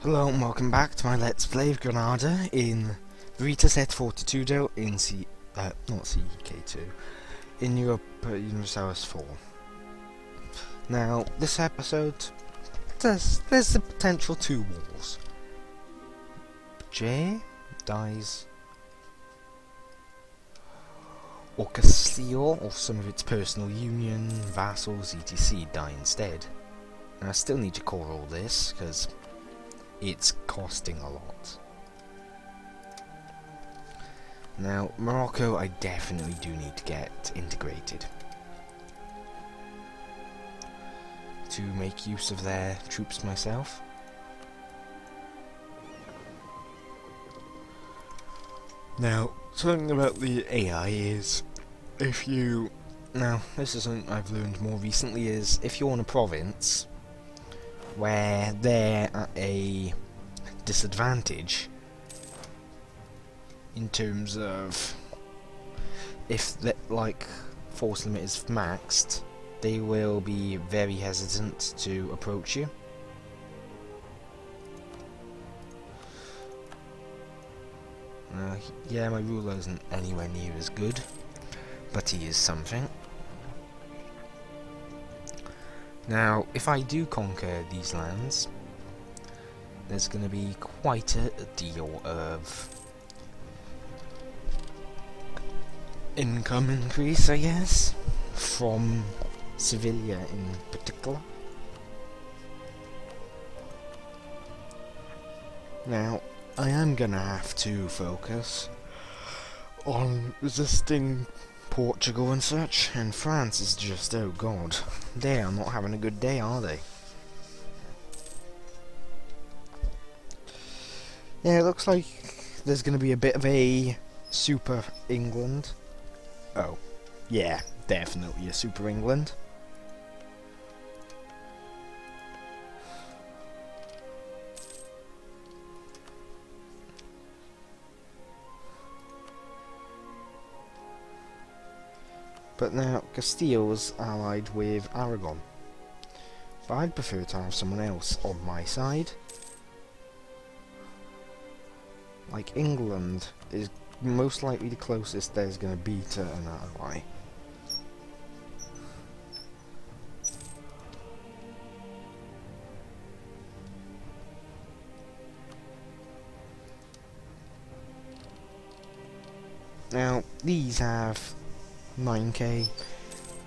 Hello and welcome back to my Let's Play of Granada in Verita Set 42 in not CK2, in Europe Universalis 4. Now, this episode, there's the potential two wars. J dies, or Castile, or some of its personal union, vassals, etc. die instead. And I still need to core all this, because it's costing a lot. Now, Morocco, I definitely do need to get integrated to make use of their troops myself. Now, something about the AI is, this is something I've learned more recently, is if you're in a province where they're at a disadvantage in terms of if force limit is maxed, they will be very hesitant to approach you. Yeah, my ruler isn't anywhere near as good, but he is something. Now, if I do conquer these lands, there's going to be quite a deal of income increase, I guess, from Sevilla in particular. Now, I am going to have to focus on resisting Portugal and such, and France is just, oh god, they are not having a good day, are they? Yeah, it looks like there's going to be a bit of a Super England. Oh, yeah, definitely a Super England. But now, Castile's allied with Aragon. But I'd prefer to have someone else on my side. Like, England is most likely the closest there's going to be to an ally. Now, these have 9k.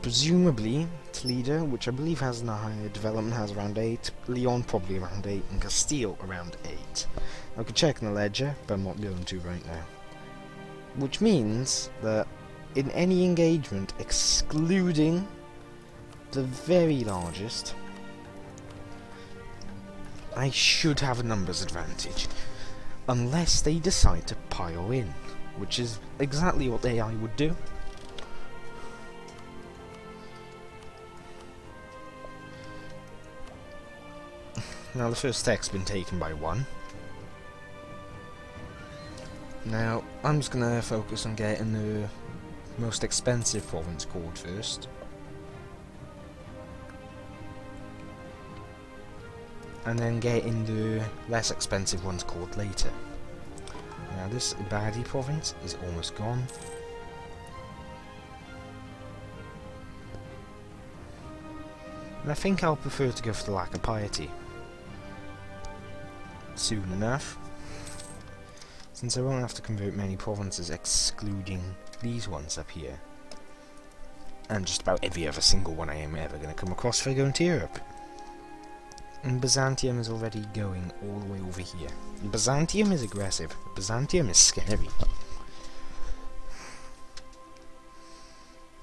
Presumably, Toledo, which I believe has a higher development, has around 8. Leon probably around 8, and Castile around 8. I could check in the ledger, but I'm not going to right now. Which means that in any engagement, excluding the very largest, I should have a numbers advantage. Unless they decide to pile in, which is exactly what the AI would do. Now the first tech's been taken by 1. Now I'm just gonna focus on getting the most expensive province called first. And then getting the less expensive ones called later. Now this Ibadi province is almost gone. And I think I'll prefer to go for the lack of piety soon enough, since I won't have to convert many provinces excluding these ones up here, and just about every other single one I am ever going to come across if I go into Europe. And Byzantium is already going all the way over here. Byzantium is aggressive. Byzantium is scary.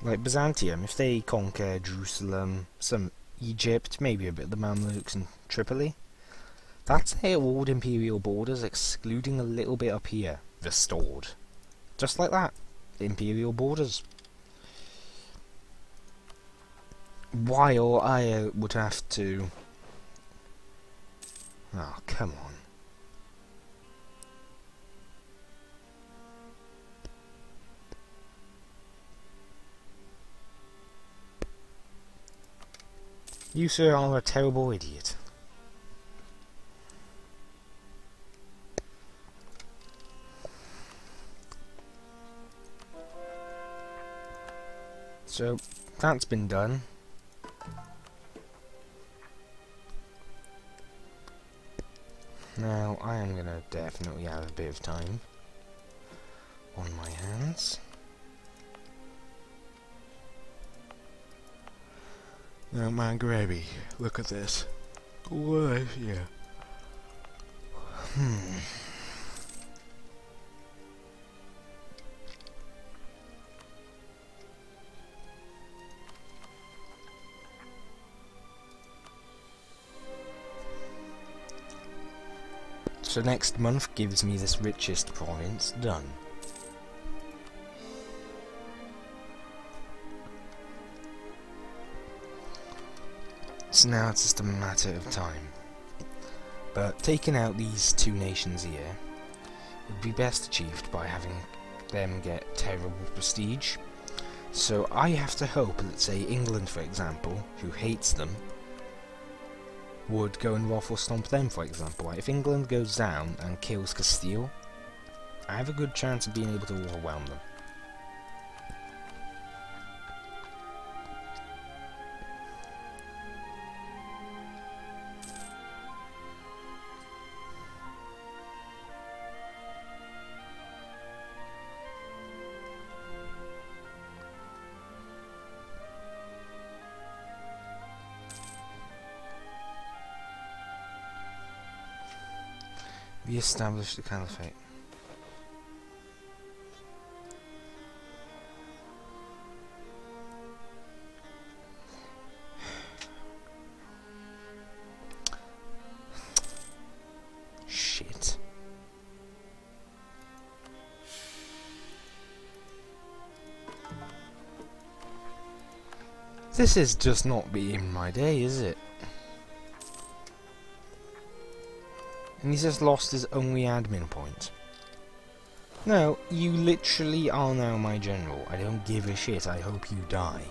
Like Byzantium, if they conquer Jerusalem, some Egypt, maybe a bit of the Mamluks and Tripoli, that's their old imperial borders, excluding a little bit up here, restored. Just like that. Imperial borders. While I would have to... Oh, come on. You, sir, are a terrible idiot. So that's been done. Now I am gonna definitely have a bit of time on my hands. Now my gravy, look at this. What? Yeah. So next month gives me this richest province done. So now it's just a matter of time. But taking out these two nations here would be best achieved by having them get terrible prestige. So I have to hope that, say, England, for example, who hates them, would go and waffle stomp them, for example. Like, if England goes down and kills Castile, I have a good chance of being able to overwhelm them. We established the Caliphate. Shit. This is just not being my day, is it? And he's just lost his only admin point. No, you literally are now my general. I don't give a shit. I hope you die.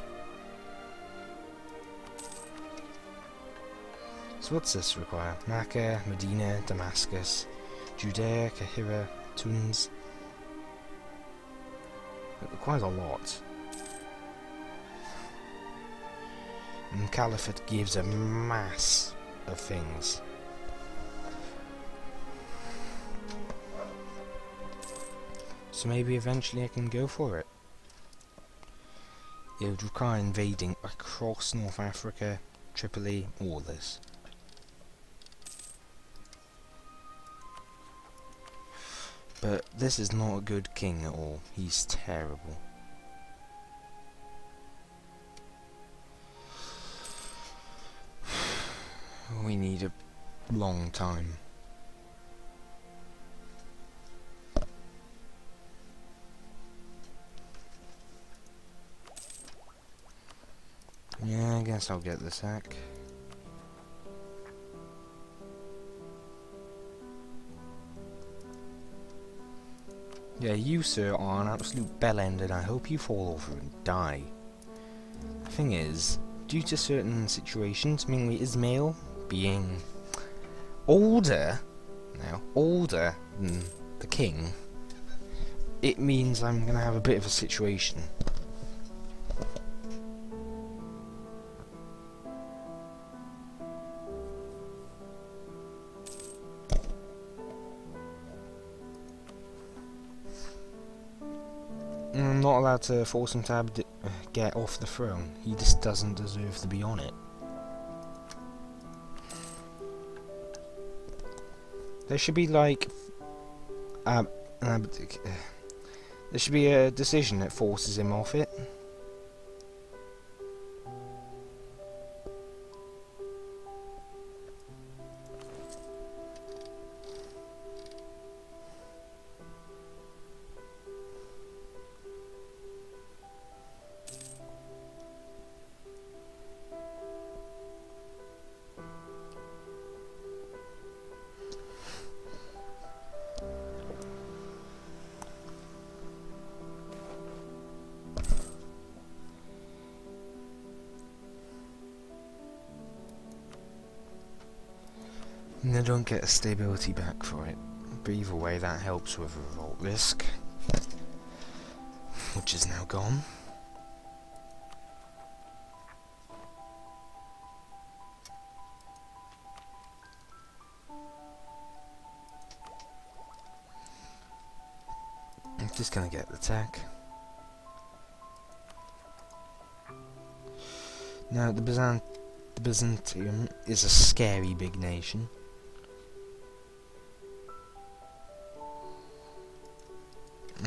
So what's this require? Makkah, Medina, Damascus, Judea, Kahira, Tunis. It requires a lot. And Caliphate gives a mass of things. So maybe eventually I can go for it. It would require invading across North Africa, Tripoli, all this. But this is not a good king at all. He's terrible. We need a long time. Yeah, I guess I'll get the sack. Yeah, you, sir, are an absolute bellend, and I hope you fall over and die. The thing is, due to certain situations, mainly Ismail being older than the king, it means I'm gonna have a bit of a situation. I'm not allowed to force him to get off the throne. He just doesn't deserve to be on it. There should be like there should be a decision that forces him off it. And I don't get a stability back for it, but either way that helps with revolt risk, which is now gone. just gonna get the tech. Now, the Byzantium is a scary big nation.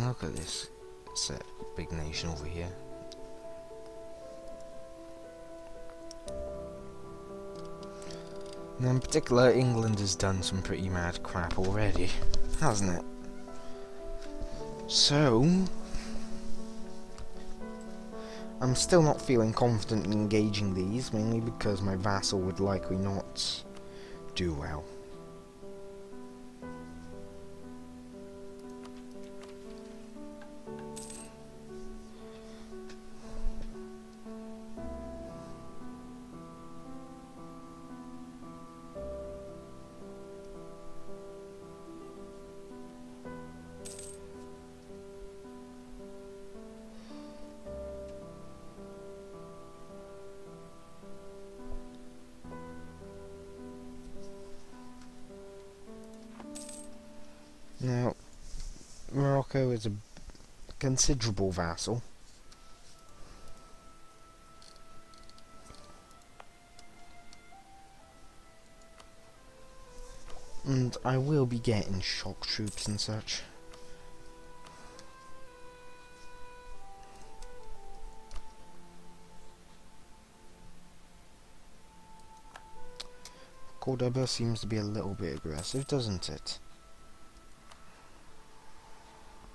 Look at this big nation over here. And in particular, England has done some pretty mad crap already, hasn't it? So, I'm still not feeling confident in engaging these, mainly because my vassal would likely not do well. Now, Morocco is a considerable vassal. And I will be getting shock troops and such. Cordoba seems to be a little bit aggressive, doesn't it?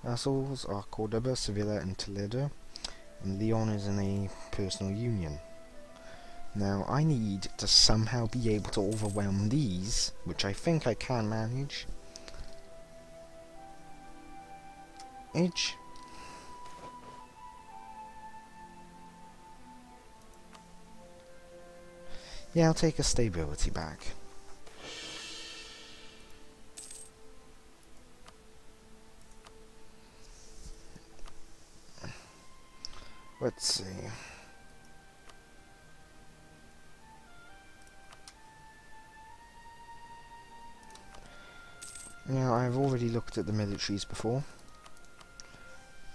Vassals are Cordoba, Sevilla and Toledo, and Leon is in a personal union. Now I need to somehow be able to overwhelm these, which I think I can manage. Edge. Yeah, I'll take a stability back. Let's see. Now, I've already looked at the militaries before.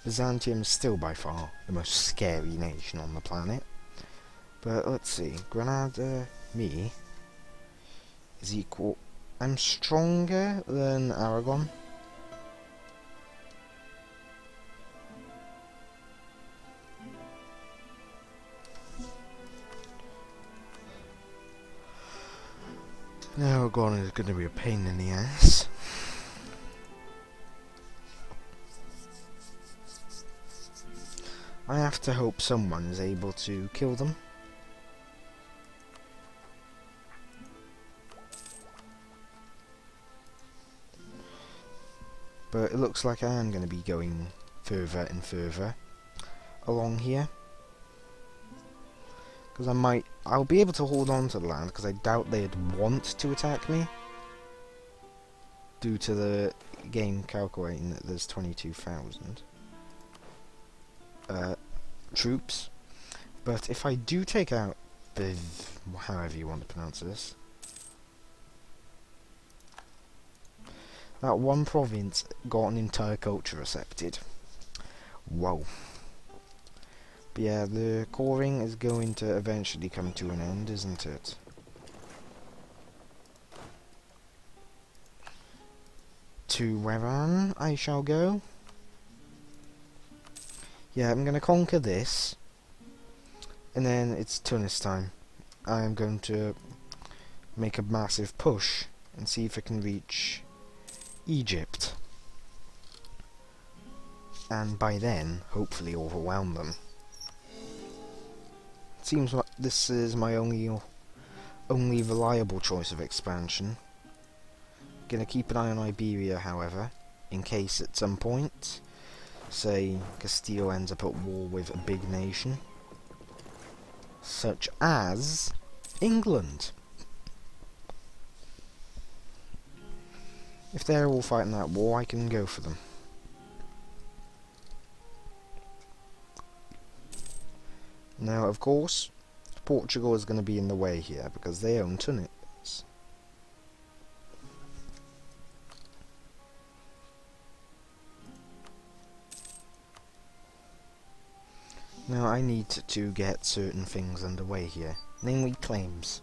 Byzantium is still by far the most scary nation on the planet. But let's see. Granada, me, is equal. I'm stronger than Aragon. Aragon is going to be a pain in the ass. I have to hope someone is able to kill them. But it looks like I am going to be going further and further along here. Because I'll be able to hold on to the land, because I doubt they'd want to attack me. Due to the game calculating that there's 22,000 troops. But if I do take out the, however you want to pronounce this, that one province got an entire culture accepted. Whoa. But yeah, the coring is going to eventually come to an end, isn't it? To Revan I shall go. Yeah, I'm going to conquer this. And then it's Tunis time. I'm going to make a massive push and see if I can reach Egypt. And by then, hopefully overwhelm them. Seems like this is my only reliable choice of expansion. Gonna keep an eye on Iberia, however, in case at some point, say, Castile ends up at war with a big nation, such as England. If they're all fighting that war, I can go for them. Now, of course, Portugal is going to be in the way here, because they own Tunis. Now I need to get certain things underway here, namely claims.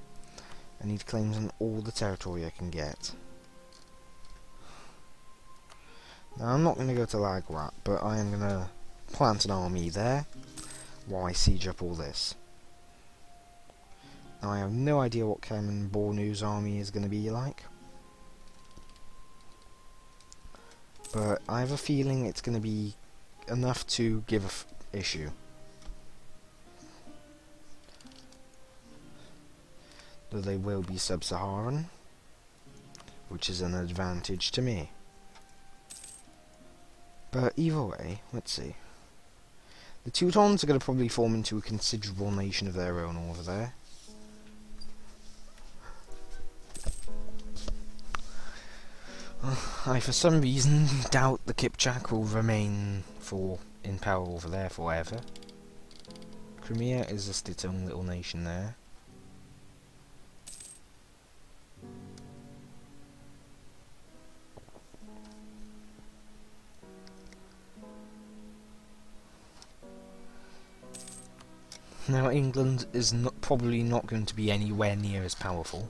I need claims on all the territory I can get. Now I'm not going to go to Lagrat, but I am going to plant an army there while I siege up all this. Now I have no idea what Cameron Bornu's army is going to be like, but I have a feeling it's going to be enough to give an issue. Though they will be sub-Saharan, which is an advantage to me. But either way, let's see. The Teutons are going to probably form into a considerable nation of their own over there. I for some reason doubt the Kipchak will remain in power over there forever. Crimea is just its own little nation there. Now England is probably not going to be anywhere near as powerful,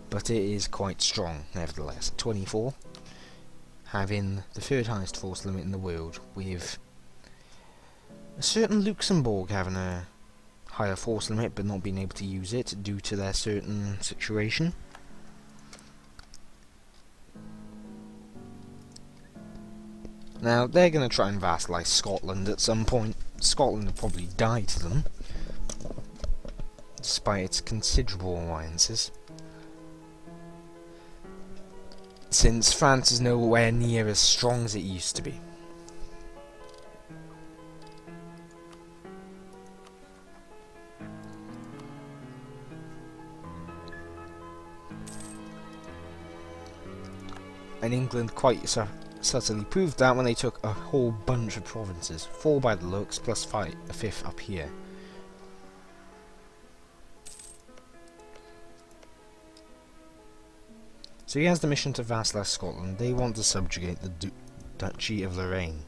but it is quite strong nevertheless. 24, having the third highest force limit in the world, with a certain Luxembourg having a higher force limit but not being able to use it due to their certain situation. Now they're going to try and vassalize Scotland at some point. Scotland will probably die to them, despite its considerable alliances, since France is nowhere near as strong as it used to be. And England quite subtly proved that when they took a whole bunch of provinces, 4 by the looks, plus a 5th up here. So he has the mission to vassalize Scotland. They want to subjugate the Duchy of Lorraine.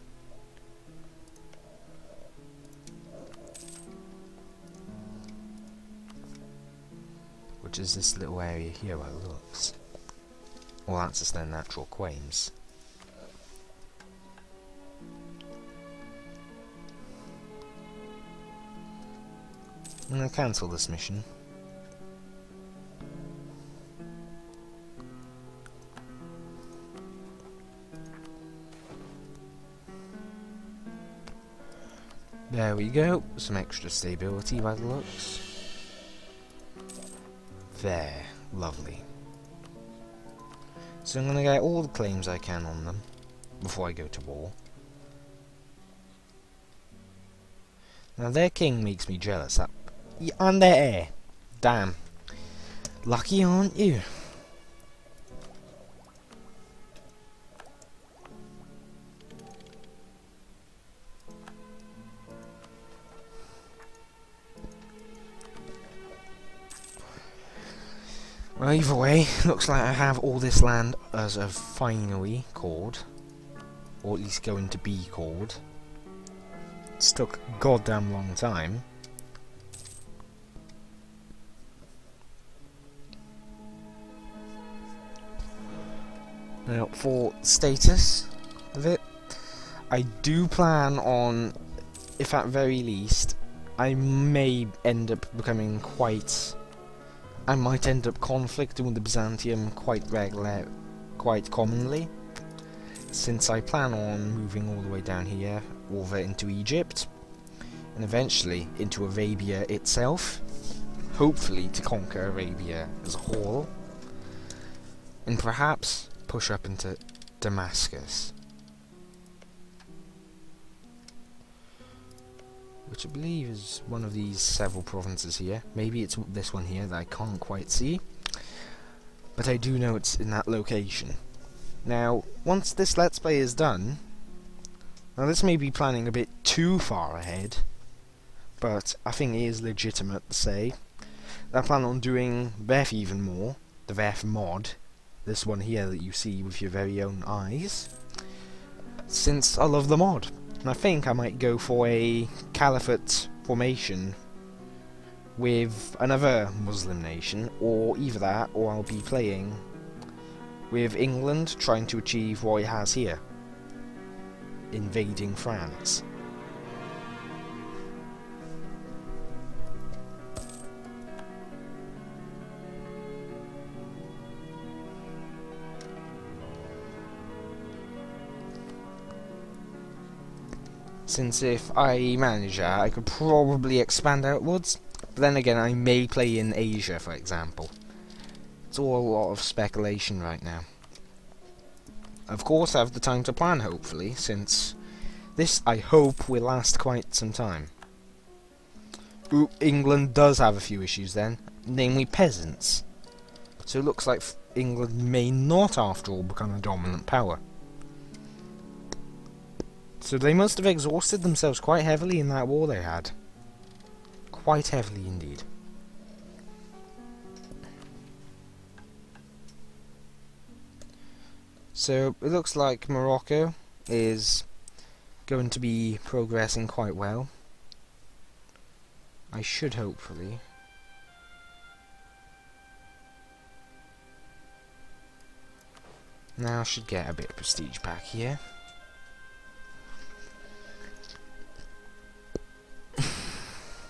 Which is this little area here by the looks. Well, that's just their natural claims. I'm going to cancel this mission. There we go, some extra stability by the looks. There, lovely. So I'm going to get all the claims I can on them before I go to war. Now their king makes me jealous, and their heir. Damn. Lucky aren't you? Well, either way, looks like I have all this land as a finally called, or at least going to be called. It's took a goddamn long time. Now, for status of it, I do plan on, if at very least, I may end up becoming quite... I might end up conflicting with the Byzantium quite commonly, since I plan on moving all the way down here, over into Egypt, and eventually into Arabia itself, hopefully to conquer Arabia as a whole, and perhaps push up into Damascus, which I believe is one of these several provinces here. Maybe it's this one here that I can't quite see, but I do know it's in that location. Now, once this Let's Play is done, now this may be planning a bit too far ahead, but I think it is legitimate to say that I plan on doing VEF even more, the VEF mod, this one here that you see with your very own eyes, since I love the mod. And I think I might go for a Caliphate formation with another Muslim nation, or either that, or I'll be playing with England, trying to achieve what it has here, invading France. Since if I manage that, I could probably expand outwards. But then again, I may play in Asia, for example. It's all a lot of speculation right now. Of course, I have the time to plan, hopefully, since this, I hope, will last quite some time. Ooh, England does have a few issues then, namely peasants. So it looks like England may not, after all, become a dominant power. So they must have exhausted themselves quite heavily in that war they had. Quite heavily indeed. So it looks like Morocco is going to be progressing quite well. I should hopefully. Now I should get a bit of prestige back here.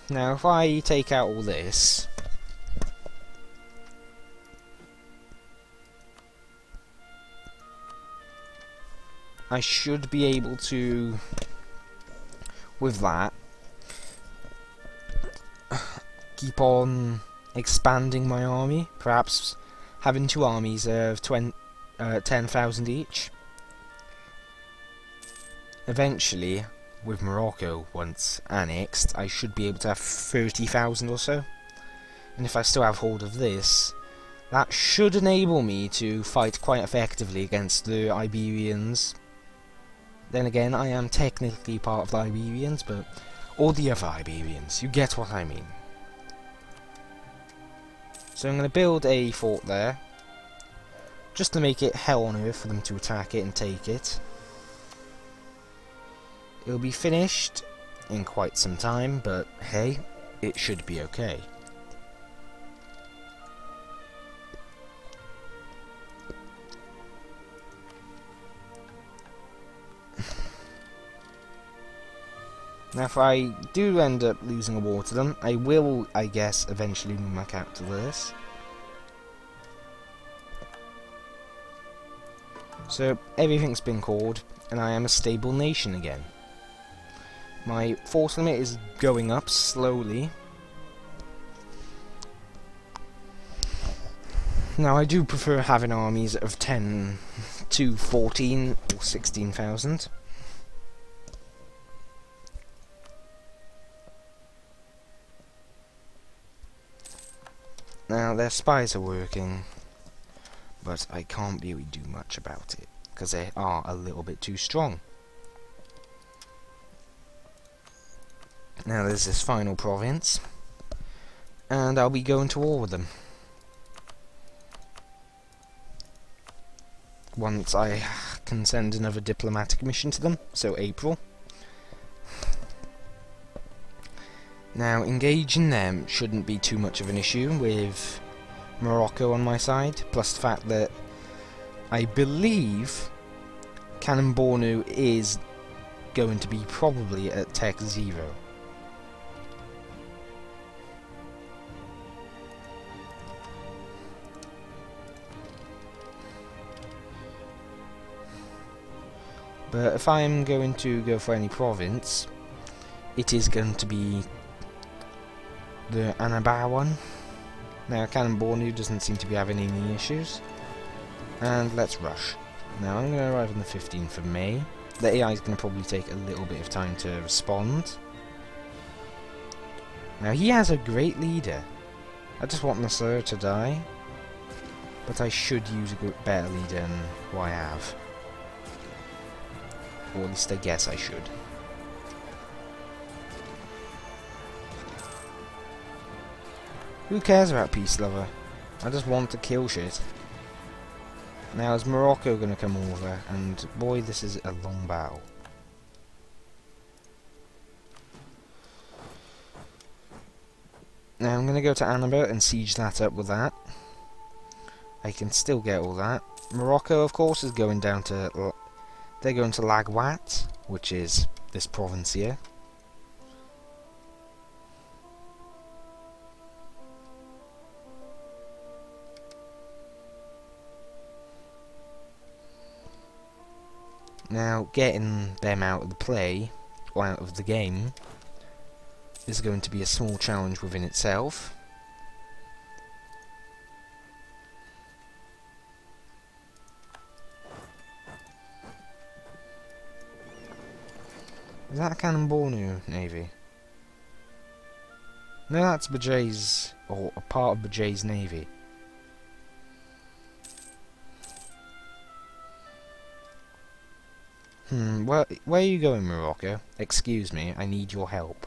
Now, if I take out all this, I should be able to, with that, keep on expanding my army, perhaps having two armies of 10,000 each. Eventually, with Morocco once annexed, I should be able to have 30,000 or so. And if I still have hold of this, that should enable me to fight quite effectively against the Iberians. Then again, I am technically part of the Iberians, but all the other Iberians, you get what I mean. So I'm going to build a fort there, just to make it hell on earth for them to attack it and take it. It'll be finished in quite some time, but hey, it should be okay. Now if I do end up losing a war to them, I will, I guess, eventually move my capital to this. So everything's been called, and I am a stable nation again. My force limit is going up slowly. Now I do prefer having armies of 10 to 14 or 16,000. Now their spies are working, but I can't really do much about it, because they are a little bit too strong. Now there's this final province, and I'll be going to war with them. Once I can send another diplomatic mission to them, so April. Now engaging them shouldn't be too much of an issue with Morocco on my side, plus the fact that I believe Kanem-Bornu is going to be probably at Tech 0. But if I'm going to go for any province, it is going to be the Annaba one. Now Kanem-Bornu doesn't seem to be having any issues. And let's rush. Now I'm going to arrive on the 15th of May. The AI is going to probably take a little bit of time to respond. Now he has a great leader. I just want Nasser to die. But I should use a better leader than who I have. Or at least I guess I should. Who cares about peace, lover? I just want to kill shit. Now is Morocco going to come over? And boy, this is a long battle. Now I'm going to go to Annaba and siege that up with that. I can still get all that. Morocco, of course, is going down to... They're going to Lagwat, which is this province here. Now, getting them out of the play, or out of the game, is going to be a small challenge within itself. Is that a Cannonball Navy? No, that's Bajay's, or a part of Bajay's navy. Where are you going, Morocco? Excuse me, I need your help.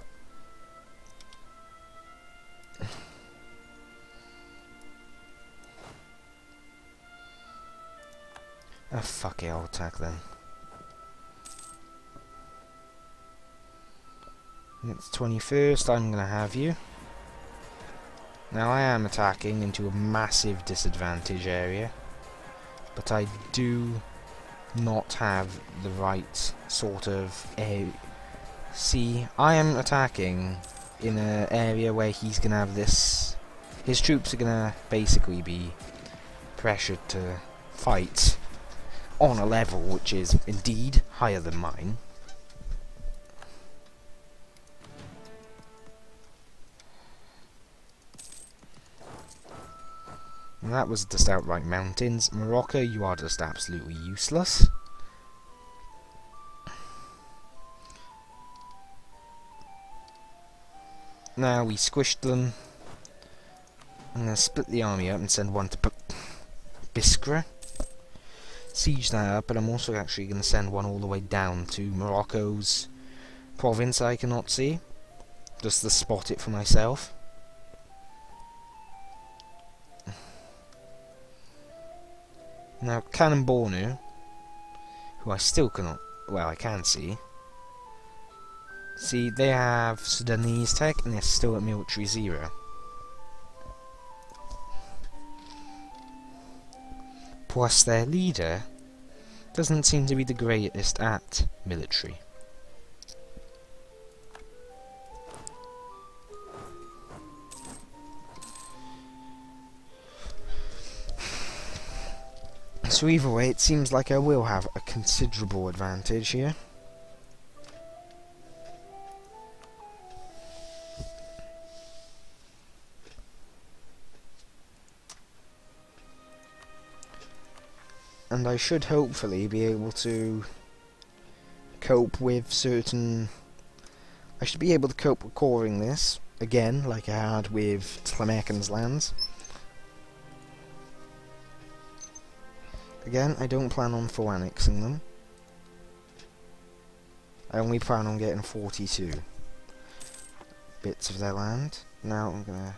Oh, fuck it, I'll attack then. It's 21st, I'm gonna have you. Now I am attacking into a massive disadvantage area, but I do not have the right sort of area. See, I am attacking in an area where he's gonna have this. His troops are gonna basically be pressured to fight on a level which is indeed higher than mine. And that was just outright mountains. Morocco, you are just absolutely useless. Now we squished them. I'm going to split the army up and send one to Biskra. Siege that up, but I'm also actually going to send one all the way down to Morocco's province I cannot see. Just to spot it for myself. Now, Kanem-Bornu, who I still cannot, well, I can see. See, they have Sudanese tech, and they're still at military 0. Plus, their leader doesn't seem to be the greatest at military. So either way, it seems like I will have a considerable advantage here. And I should hopefully be able to cope with certain... I should be able to cope with coring this, again, like I had with Tlamekin's lands. Again, I don't plan on full annexing them. I only plan on getting 42 bits of their land. Now I'm gonna...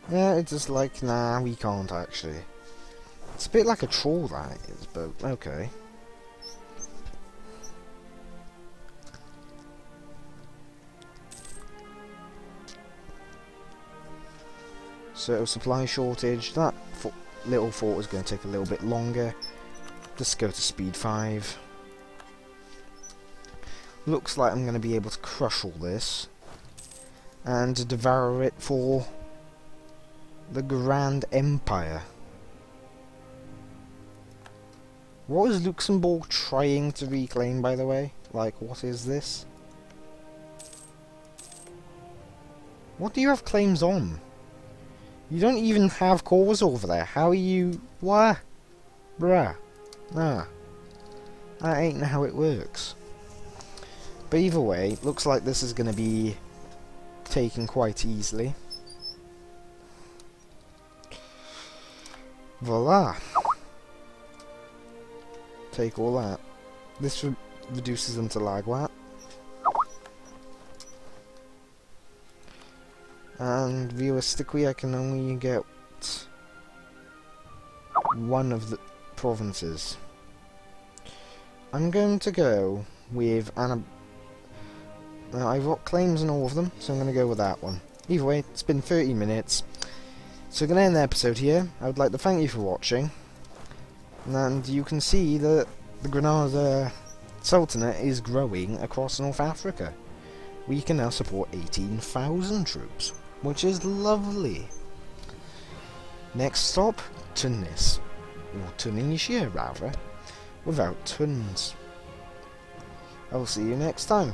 Yeah, it's just like, nah, we can't actually. It's a bit like a troll, that is, but okay. So, supply shortage, that little fort is going to take a little bit longer. Just go to speed 5. Looks like I'm going to be able to crush all this. And devour it for the Grand Empire. What is Luxembourg trying to reclaim, by the way? Like, what is this? What do you have claims on? You don't even have cores over there. How are you... What? Bruh. Nah. That ain't how it works. But either way, looks like this is going to be taken quite easily. Voila. Take all that. This reduces them to Lagwat. And realistically, I can only get one of the provinces. I'm going to go with I've got claims on all of them, so I'm going to go with that one. Either way, it's been 30 minutes. So I'm going to end the episode here. I would like to thank you for watching. And you can see that the Granada Sultanate is growing across North Africa. We can now support 18,000 troops, which is lovely. Next stop, Tunis. Or Tunisia, rather. Without Tuns. I will see you next time.